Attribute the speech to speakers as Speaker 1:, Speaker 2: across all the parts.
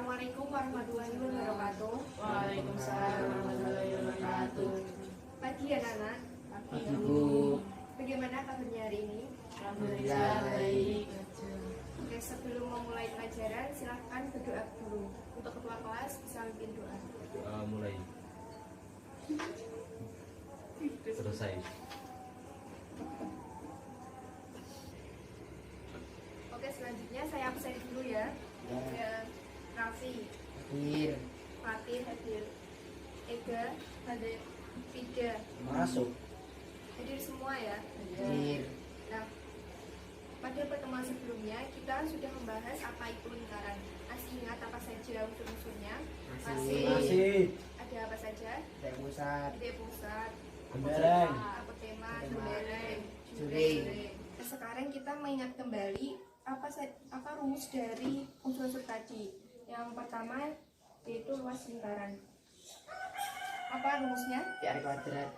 Speaker 1: Assalamualaikum warahmatullahi wabarakatuh.
Speaker 2: Waalaikumsalam warahmatullahi wabarakatuh.
Speaker 1: Pagi ya anak.
Speaker 2: Pagi Bu.
Speaker 1: Bagaimana kabarnya hari ini?
Speaker 2: Alhamdulillah baik.
Speaker 1: Oke, sebelum memulai pelajaran silahkan berdoa dulu. Untuk ketua kelas bisa mimpin doa.
Speaker 3: Mulai. Selesai.
Speaker 1: Oke, selanjutnya saya absen dulu ya. Ya, Raffi,
Speaker 2: Hadir.
Speaker 1: Fatih hadir, Ega hadir, Fida
Speaker 2: Masuk.
Speaker 1: hadir semua ya.
Speaker 2: Hadir.
Speaker 1: Nah, pada pertemuan sebelumnya kita sudah membahas apa itu lingkaran. Masih ingat apa saja unsur-unsurnya?
Speaker 2: Masih.
Speaker 1: Ada apa saja?
Speaker 2: Dari pusat.
Speaker 1: Ide pusat,
Speaker 2: Gembereng.
Speaker 1: apotema, gembereng,
Speaker 2: Juring.
Speaker 1: Nah, sekarang kita mengingat kembali apa rumus dari unsur-unsur tadi. Yang pertama yaitu luas lingkaran. Apa rumusnya?
Speaker 2: PR kuadrat.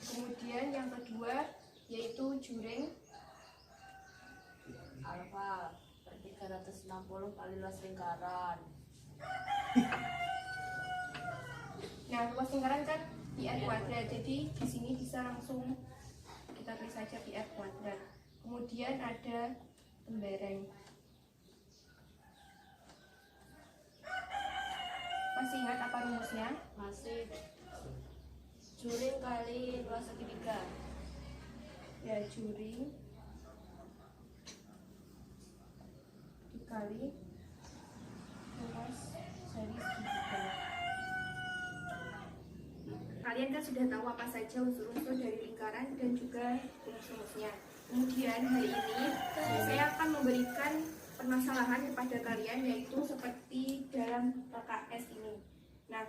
Speaker 1: Kemudian yang kedua yaitu juring.
Speaker 4: Alfa per 360 kali luas lingkaran.
Speaker 1: Nah, luas lingkaran kan PR kuadrat. Jadi di sini bisa langsung kita tulis saja PR kuadrat. Kemudian ada gembereng. Masih ingat apa rumusnya?
Speaker 4: Masih juring kali luas segitiga.
Speaker 1: Ya, juring dikali luas dari segitiga. Kalian kan sudah tahu apa saja unsur-unsur dari lingkaran dan juga rumus-rumusnya. Kemudian hari ini saya akan memberikan permasalahan kepada kalian, yaitu seperti dalam LKS ini. Nah,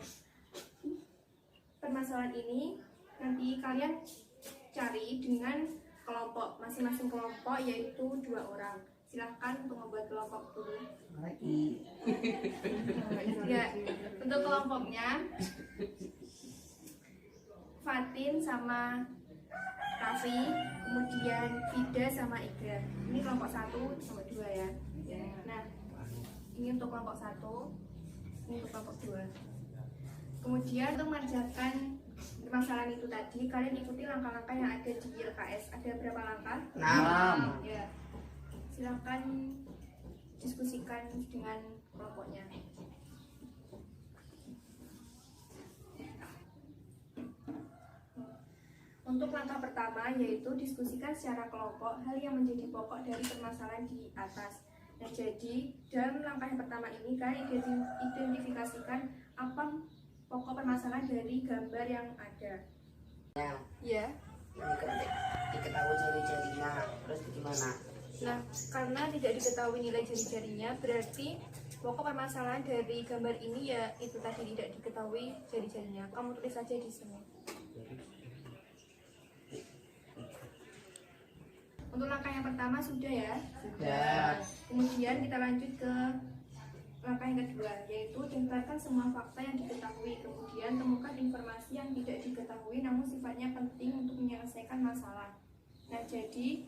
Speaker 1: permasalahan ini nanti kalian cari dengan kelompok, masing-masing kelompok yaitu 2 orang. Silahkan untuk membuat kelompok dulu.
Speaker 2: Lagi.
Speaker 1: Ya, untuk kelompoknya Fatin sama Raffi, kemudian Fida sama Iga. Ini kelompok 1 sama 2 ya. Nah, ini untuk kelompok 1, ini untuk kelompok 2. Kemudian untuk mengerjakan permasalahan itu tadi, kalian ikuti langkah-langkah yang ada di LKS. Ada berapa langkah?
Speaker 2: 6.
Speaker 1: Ya. Silakan diskusikan dengan kelompoknya. Untuk langkah pertama yaitu diskusikan secara kelompok hal yang menjadi pokok dari permasalahan di atas. Nah, jadi dalam langkah yang pertama ini kalian identifikasikan apa pokok permasalahan dari gambar yang ada. Ya.
Speaker 2: Ini kan diketahui jari-jarinya. Terus gimana?
Speaker 1: Nah, karena tidak diketahui nilai jari-jarinya, berarti pokok permasalahan dari gambar ini ya itu tadi tidak diketahui jari-jarinya. Kamu tulis saja di sini. Untuk langkah yang pertama sudah ya.
Speaker 2: Sudah.
Speaker 1: Kemudian kita lanjut ke langkah yang kedua, yaitu daftarkan semua fakta yang diketahui. Kemudian temukan informasi yang tidak diketahui namun sifatnya penting untuk menyelesaikan masalah. Nah, jadi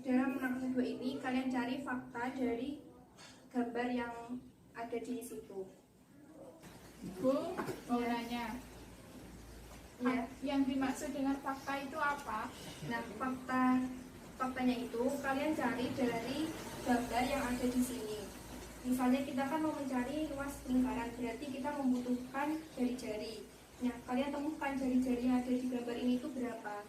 Speaker 1: dalam langkah kedua ini kalian cari fakta dari gambar yang ada di situ.
Speaker 5: Bu, mau nanya,
Speaker 1: Ya.
Speaker 5: yang dimaksud dengan fakta itu apa?
Speaker 1: Nah, faktanya itu kalian cari dari gambar yang ada di sini. Misalnya kita kan mau mencari luas lingkaran, berarti kita membutuhkan jari-jari. Nah, kalian temukan jari-jari yang ada di gambar ini itu berapa?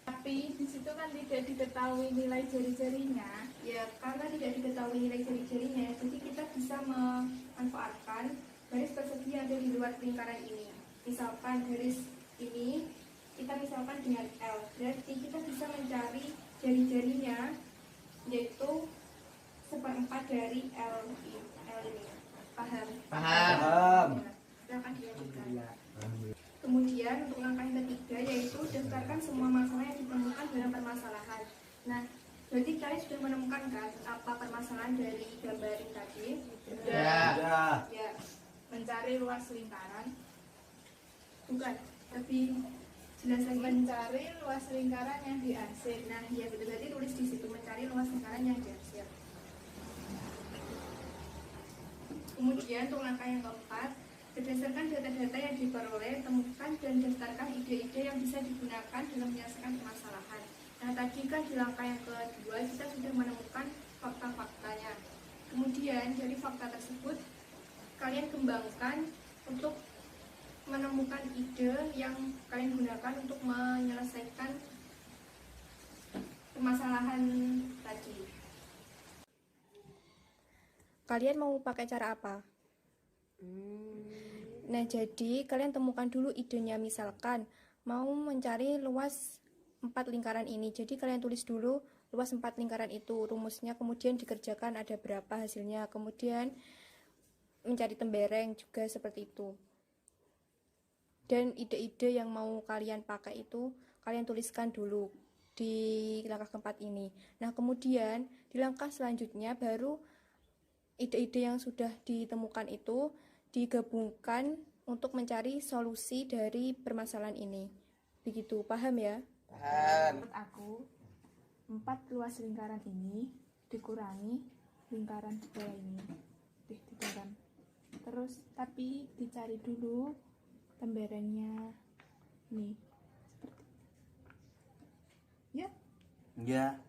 Speaker 5: Tapi di situ kan tidak diketahui nilai jari-jarinya.
Speaker 1: Ya, karena tidak diketahui nilai jari-jarinya, jadi kita bisa memanfaatkan garis persegi yang ada di luar lingkaran ini. Misalkan garis ini kita misalkan dengan L, berarti kita bisa mencari jari-jarinya yaitu 1/4 dari L ini. Paham?
Speaker 2: Paham.
Speaker 1: Ya, silakan dilanjutkan. Kemudian untuk langkah yang ketiga yaitu daftarkan semua masalah yang ditemukan dalam permasalahan. Nah, berarti kalian sudah menemukan kan apa permasalahan dari gambar ini tadi?
Speaker 2: Sudah.
Speaker 1: Ya,
Speaker 5: Mencari luas lingkaran.
Speaker 1: bukan, tapi jelas lagi.
Speaker 5: Mencari luas lingkaran yang diarsir.
Speaker 1: Nah, ya betul, berarti tulis di situ mencari luas lingkaran yang diarsir. Kemudian untuk langkah yang keempat, berdasarkan data-data yang diperoleh, temukan dan daftarkan ide-ide yang bisa digunakan dalam menyelesaikan permasalahan. Nah, tadi kan di langkah yang kedua kita sudah menemukan fakta-faktanya. Kemudian dari fakta tersebut, kalian kembangkan untuk menemukan ide yang kalian gunakan untuk menyelesaikan permasalahan tadi. Kalian mau pakai cara apa? Nah, jadi kalian temukan dulu idenya. Misalkan mau mencari luas 4 lingkaran ini. Jadi kalian tulis dulu luas 4 lingkaran itu, rumusnya, kemudian dikerjakan ada berapa hasilnya. Kemudian mencari tembereng juga seperti itu. Dan ide-ide yang mau kalian pakai itu kalian tuliskan dulu di langkah keempat ini. Nah, kemudian di langkah selanjutnya baru ide-ide yang sudah ditemukan itu digabungkan untuk mencari solusi dari permasalahan ini. Begitu, paham ya?
Speaker 2: Paham.
Speaker 5: Menurut aku, 4 luas lingkaran ini dikurangi lingkaran di bawah ini. Ditekan. Terus, tapi dicari dulu temberengnya. Nih, seperti ya.
Speaker 2: Ya.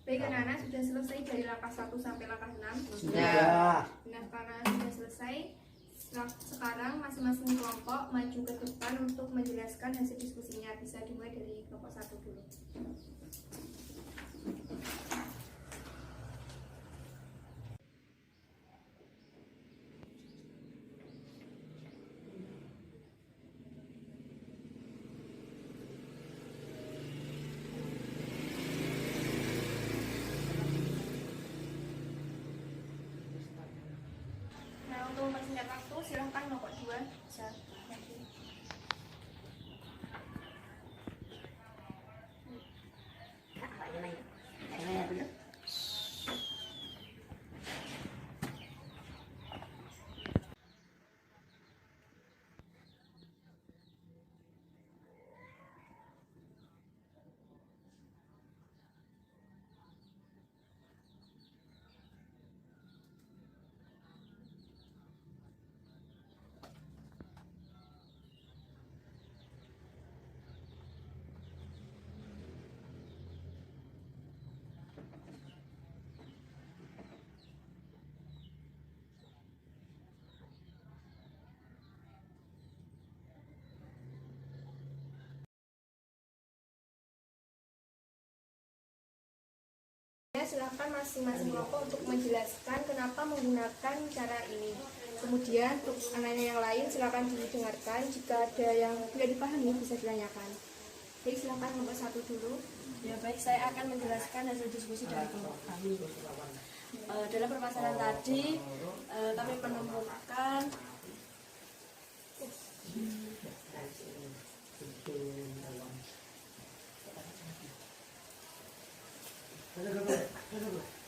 Speaker 1: Baik, anak-anak sudah selesai dari langkah 1 sampai langkah 6.
Speaker 2: Sudah.
Speaker 1: Nah, karena sudah selesai, sekarang masing-masing kelompok maju ke depan untuk menjelaskan hasil diskusinya. Bisa dimulai dari kelompok 1 dulu. Nah, untuk mempersingkat waktu, silahkan kelompok 2 bisa maju. Ya, silakan masing-masing kelompok untuk menjelaskan kenapa menggunakan cara ini. Kemudian untuk anaknya yang lain silakan didengarkan. Jika ada yang tidak dipahami bisa ditanyakan. Jadi silakan kelompok 1 dulu.
Speaker 4: Ya baik, saya akan menjelaskan hasil diskusi dari kelompok kami. Dalam permasalahan tadi, kami menemukan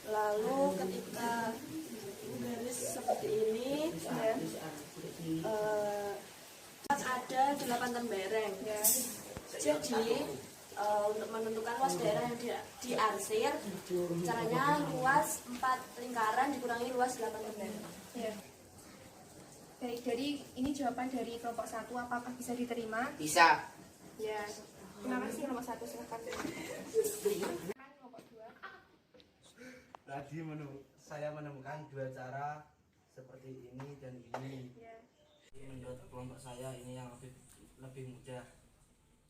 Speaker 4: lalu ketika garis seperti ini ya, ada 8 tembereng ya. Jadi untuk menentukan luas daerah yang diarsir, caranya luas 4 lingkaran dikurangi luas 8 tembereng.
Speaker 1: Ya. Baik, jadi ini jawaban dari kelompok 1. Apakah bisa diterima?
Speaker 2: Bisa.
Speaker 1: Ya. Terima kasih kelompok 1, silakan. Kelompok 2.
Speaker 6: Tadi saya menemukan 2 cara seperti ini dan ini.
Speaker 1: Ya.
Speaker 6: Menurut kelompok saya ini yang lebih mudah.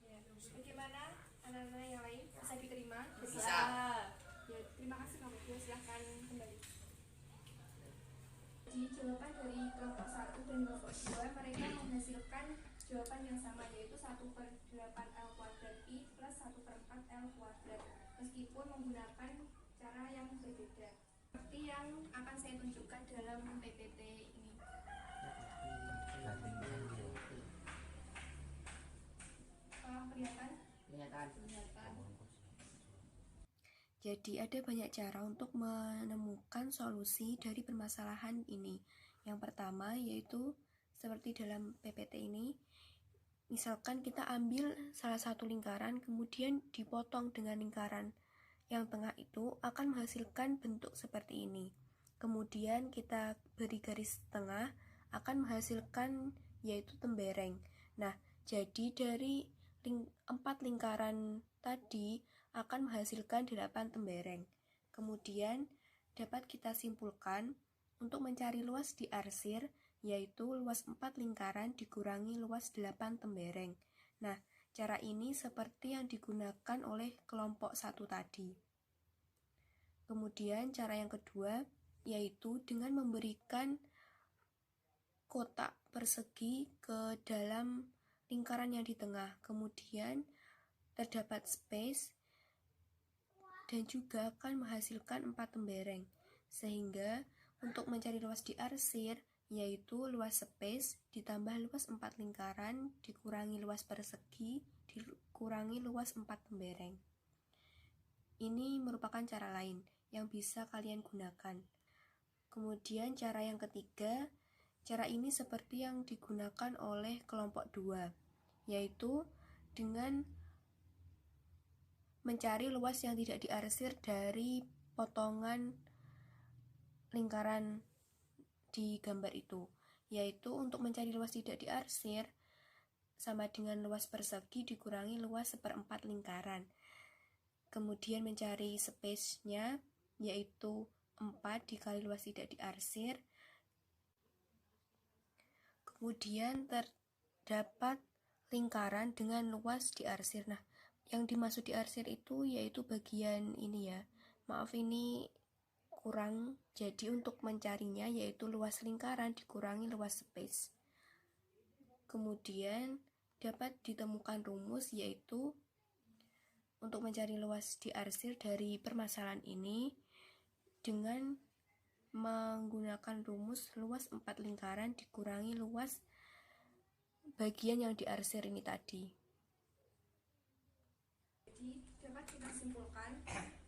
Speaker 1: Ya. Bagaimana anak-anak yang lain? Bisa diterima?
Speaker 2: Bisa.
Speaker 1: Ya, terima kasih kelompok 2, silakan kembali. Di jawaban dari kelompok 1 dan kelompok 2, mereka menghasilkan jawaban yang sama, yaitu 1/8L² plus 1/4L², meskipun menggunakan cara yang berbeda seperti yang akan saya tunjukkan dalam PPT ini. Kelihatan?
Speaker 2: Kelihatan.
Speaker 1: Jadi ada banyak cara untuk menemukan solusi dari permasalahan ini. Yang pertama yaitu seperti dalam PPT ini, Misalkan kita ambil salah satu lingkaran, kemudian dipotong dengan lingkaran yang tengah itu akan menghasilkan bentuk seperti ini. Kemudian kita beri garis tengah akan menghasilkan yaitu tembereng. Nah, jadi dari 4 lingkaran tadi akan menghasilkan 8 tembereng. Kemudian dapat kita simpulkan untuk mencari luas diarsir yaitu luas 4 lingkaran dikurangi luas 8 tembereng. Nah, cara ini seperti yang digunakan oleh kelompok 1 tadi. Kemudian cara yang kedua yaitu dengan memberikan kotak persegi ke dalam lingkaran yang di tengah. Kemudian terdapat space dan juga akan menghasilkan 4 tembereng. Sehingga untuk mencari luas diarsir yaitu luas space ditambah luas 4 lingkaran dikurangi luas persegi dikurangi luas 4 tembereng. Ini merupakan cara lain yang bisa kalian gunakan. Kemudian cara yang ketiga, cara ini seperti yang digunakan oleh kelompok 2, yaitu dengan mencari luas yang tidak diarsir dari potongan lingkaran di gambar itu, yaitu untuk mencari luas tidak diarsir sama dengan luas persegi dikurangi luas 1/4 lingkaran. Kemudian mencari space-nya yaitu 4 dikali luas tidak diarsir. Kemudian terdapat lingkaran dengan luas diarsir. Nah, yang dimaksud diarsir itu yaitu bagian ini ya. Maaf ini kurang, jadi untuk mencarinya yaitu luas lingkaran dikurangi luas space. Kemudian dapat ditemukan rumus yaitu untuk mencari luas diarsir dari permasalahan ini dengan menggunakan rumus luas 4 lingkaran dikurangi luas bagian yang diarsir ini tadi. Jadi dapat kita simpulkan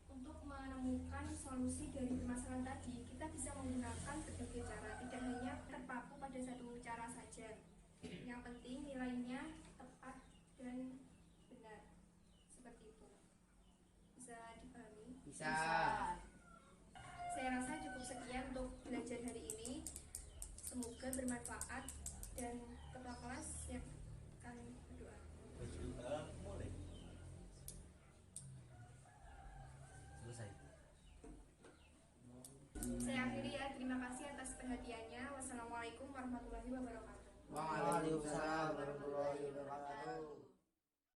Speaker 1: untuk menemukan solusi dari permasalahan tadi kita bisa menggunakan berbagai cara, tidak hanya terpaku pada satu cara saja. Yang penting nilainya tepat dan benar, seperti itu. Bisa dipahami?
Speaker 2: Bisa.
Speaker 1: Saya rasa cukup sekian untuk belajar hari ini. Semoga bermanfaat dan ketua kelas siapkan berdoa.
Speaker 3: Selesai.
Speaker 1: Saya akhiri ya, terima kasih atas perhatiannya. Wassalamualaikum warahmatullahi wabarakatuh.
Speaker 2: Waalaikumsalam warahmatullahi wabarakatuh.